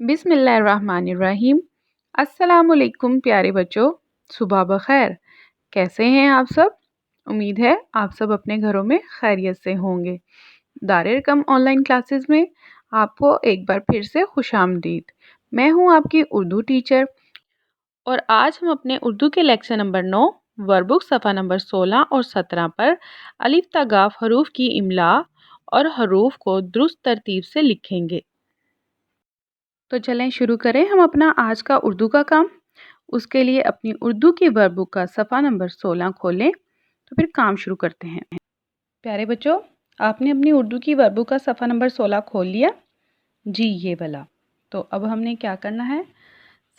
बिस्मिल्लाहिर्रहमानिर्रहीम। अस्सलामुअलैकुम प्यारे बच्चों, सुबह बखैर। कैसे हैं आप सब? उम्मीद है आप सब अपने घरों में खैरियत से होंगे। दारिरकम ऑनलाइन क्लासेस में आपको एक बार फिर से खुशामदीद। मैं हूं आपकी उर्दू टीचर और आज हम अपने उर्दू के लेक्चर नंबर 9 वर्कबुक सफ़ा नंबर 16 और 17 पर अलिफ ता गाफ हरूफ की इमला और हरूफ को दुरुस्त तरतीब से लिखेंगे। तो चलें शुरू करें हम अपना आज का उर्दू का काम। उसके लिए अपनी उर्दू की वर्कबुक का सफ़ा नंबर 16 खोलें तो फिर काम शुरू करते हैं। प्यारे बच्चों, आपने अपनी उर्दू की वर्कबुक का सफ़ा नंबर 16 खोल लिया? जी, ये वाला। तो अब हमने क्या करना है,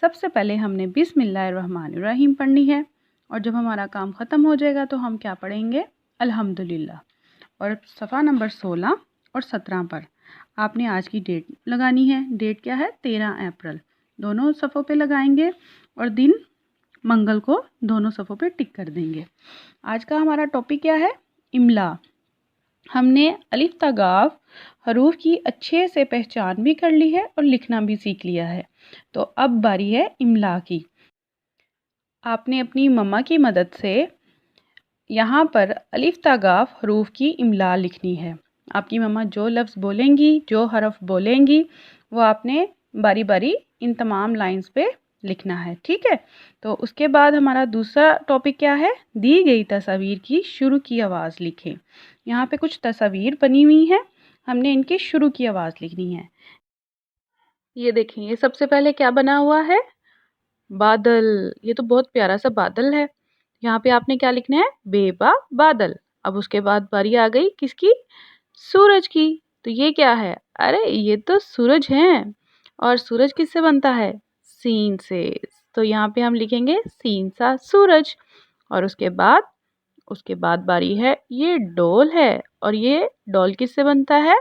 सबसे पहले हमने बिस्मिल्लाहिर्रहमानिर्रहीम पढ़नी है और जब हमारा काम ख़त्म हो जाएगा तो हम क्या पढ़ेंगे, अल्हम्दुलिल्लाह। और सफ़ा नंबर 16 और 17 पर आपने आज की डेट लगानी है। डेट क्या है? 13 अप्रैल। दोनों सफ़ों पे लगाएंगे और दिन मंगल को दोनों सफ़ों पे टिक कर देंगे। आज का हमारा टॉपिक क्या है? इमला। हमने अलिफ ता गाफ हरूफ की अच्छे से पहचान भी कर ली है और लिखना भी सीख लिया है। तो अब बारी है इमला की। आपने अपनी मम्मा की मदद से यहाँ पर अलिफ ता गाफ हरूफ की इमला लिखनी है। आपकी मम्मा जो लफ्ज़ बोलेंगी, जो हरफ बोलेंगी, वो आपने बारी बारी इन तमाम लाइंस पे लिखना है, ठीक है। तो उसके बाद हमारा दूसरा टॉपिक क्या है? दी गई तस्वीर की शुरू की आवाज़ लिखें। यहाँ पे कुछ तस्वीर बनी हुई हैं, हमने इनकी शुरू की आवाज़ लिखनी है। ये देखें, ये सबसे पहले क्या बना हुआ है? बादल। ये तो बहुत प्यारा सा बादल है। यहाँ पे आपने क्या लिखना है? बेबा बादल। अब उसके बाद बारी आ गई किसकी? सूरज की। तो ये क्या है? अरे ये तो सूरज हैं। और सूरज किससे बनता है? सीन से। तो यहाँ पे हम लिखेंगे सीन सा सूरज। और उसके बाद बारी है, ये डोल है और ये डोल किससे बनता है?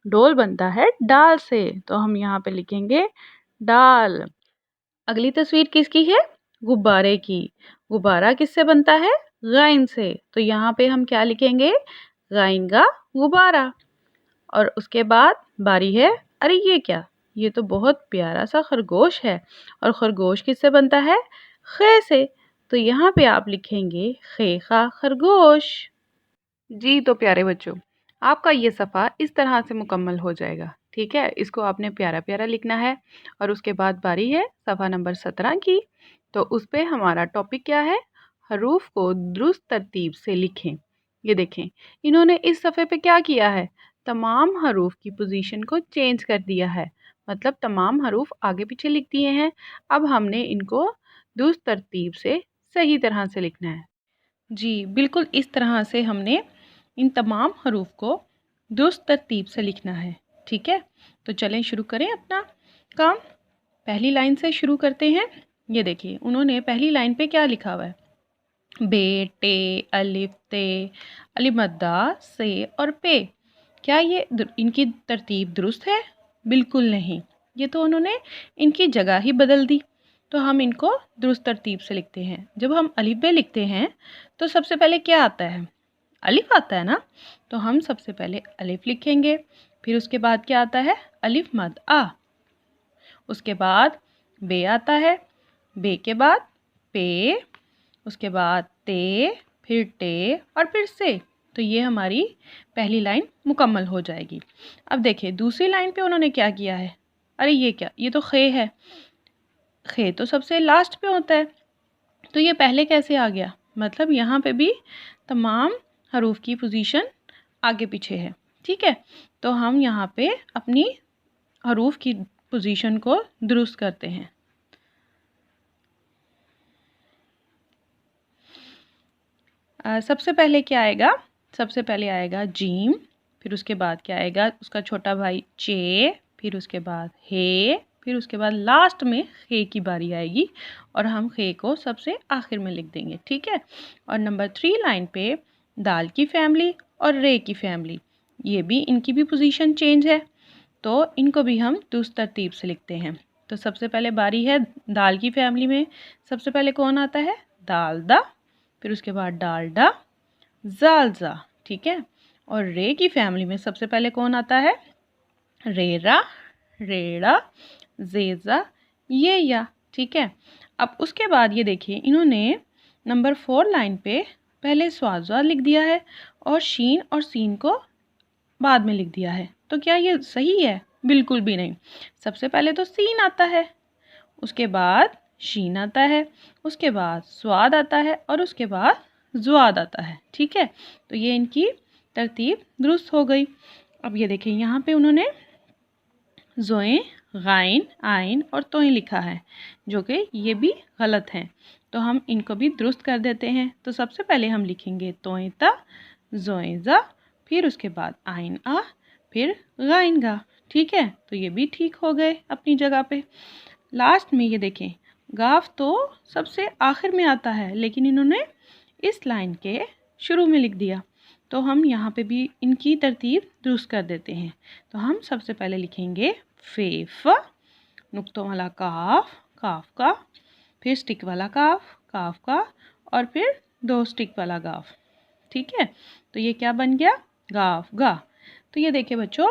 डोल बनता है डाल से। तो हम यहाँ पे लिखेंगे डाल। अगली तस्वीर किसकी है? गुब्बारे की। गुब्बारा किससे बनता है? गाइन से। तो यहाँ पे हम क्या लिखेंगे? गाइन का गुब्बारा। और उसके बाद बारी है, अरे ये क्या? ये तो बहुत प्यारा सा खरगोश है और खरगोश किससे बनता है? खे से। तो यहाँ पे आप लिखेंगे खे खा खरगोश। जी तो प्यारे बच्चों, आपका ये सफ़ा इस तरह से मुकम्मल हो जाएगा, ठीक है। इसको आपने प्यारा प्यारा लिखना है। और उसके बाद बारी है सफ़ा नंबर 17 की। तो उस पे हमारा टॉपिक क्या है? हरूफ को दुरुस्त तरतीब से लिखें। ये देखें, इन्होंने इस सफ़े पे क्या किया है? तमाम हरूफ की पोजीशन को चेंज कर दिया है। मतलब तमाम हरूफ आगे पीछे लिख दिए हैं। अब हमने इनको दुरुस्त तरतीब से सही तरह से लिखना है। जी, बिल्कुल इस तरह से हमने इन तमाम हरूफ को दुरुस्त तरतीब से लिखना है, ठीक है। तो चलें शुरू करें अपना काम। पहली लाइन से शुरू करते हैं। ये देखिए, उन्होंने पहली लाइन पे क्या लिखा हुआ है? बे, टे, अलिफ, ते, अलिफ मद्दा, से और पे। क्या ये इनकी तरतीब दुरुस्त है? बिल्कुल नहीं। ये तो उन्होंने इनकी जगह ही बदल दी। तो हम इनको दुरुस्त तरतीब से लिखते हैं। जब हम अलिफ बे लिखते हैं तो सबसे पहले क्या आता है? अलिफ आता है ना। तो हम सबसे पहले अलिफ लिखेंगे। फिर उसके बाद क्या आता है? अलिफ मद आ। उसके बाद बे आता है। बे के बाद पे। उसके बाद ते, फिर टे और फिर से। तो ये हमारी पहली लाइन मुकम्मल हो जाएगी। अब देखिए दूसरी लाइन पे उन्होंने क्या किया है? अरे ये क्या? ये तो खे है। खे तो सबसे लास्ट पे होता है, तो ये पहले कैसे आ गया? मतलब यहाँ पे भी तमाम हरूफ की पोजीशन आगे पीछे है, ठीक है। तो हम यहाँ पे अपनी हरूफ की पोजीशन को दुरुस्त करते हैं। सबसे पहले क्या आएगा? सबसे पहले आएगा जीम। फिर उसके बाद क्या आएगा? उसका छोटा भाई चे। फिर उसके बाद हे। फिर उसके बाद लास्ट में खे की बारी आएगी और हम खे को सबसे आखिर में लिख देंगे, ठीक है। और नंबर 3 लाइन पे दाल की फैमिली और रे की फैमिली, ये भी इनकी भी पोजीशन चेंज है। तो इनको भी हम दुरुस्त तरतीब से लिखते हैं। तो सबसे पहले बारी है दाल की फैमिली में। सबसे पहले कौन आता है? दालदा। फिर उसके बाद डालडा, जालजा, ठीक है। और रे की फैमिली में सबसे पहले कौन आता है? रेरा, रेड़ा, ज़ेज़ा, ये या। ठीक है, अब उसके बाद ये देखिए इन्होंने नंबर 4 लाइन पे पहले स्वाज़ा लिख दिया है और शीन और सीन को बाद में लिख दिया है। तो क्या ये सही है? बिल्कुल भी नहीं। सबसे पहले तो सीन आता है, उसके बाद शीन आता है, उसके बाद स्वाद आता है और उसके बाद ज़्वाद आता है। ठीक है, तो ये इनकी तरतीब दुरुस्त हो गई। अब ये देखिए यहाँ पे उन्होंने ज़ोएं, गाइन, आइन और तोएं लिखा है, जो कि ये भी गलत हैं। तो हम इनको भी दुरुस्त कर देते हैं। तो सबसे पहले हम लिखेंगे तोएं ता, ज़ोएं ज़ा, फिर उसके बाद आइन आ, फिर गाइन गा। ठीक है, तो ये भी ठीक हो गए अपनी जगह पे। लास्ट में ये देखें, गाफ तो सबसे आखिर में आता है, लेकिन इन्होंने इस लाइन के शुरू में लिख दिया। तो हम यहाँ पे भी इनकी तरतीब दुरुस्त कर देते हैं। तो हम सबसे पहले लिखेंगे फेफ, नुक्तों वाला काफ, काफ का, फिर स्टिक वाला काफ, काफ का, और फिर 2 स्टिक वाला गाफ। ठीक है, तो ये क्या बन गया? गाफ गा। तो ये देखिए बच्चों,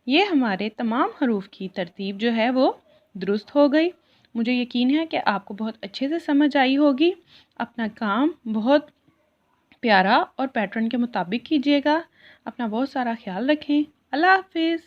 ये हमारे तमाम हरूफ की तरतीब जो है वो दुरुस्त हो गई। मुझे यकीन है कि आपको बहुत अच्छे से समझ आई होगी। अपना काम बहुत प्यारा और पैटर्न के मुताबिक कीजिएगा। अपना बहुत सारा ख्याल रखें। अल्लाह हाफिज़।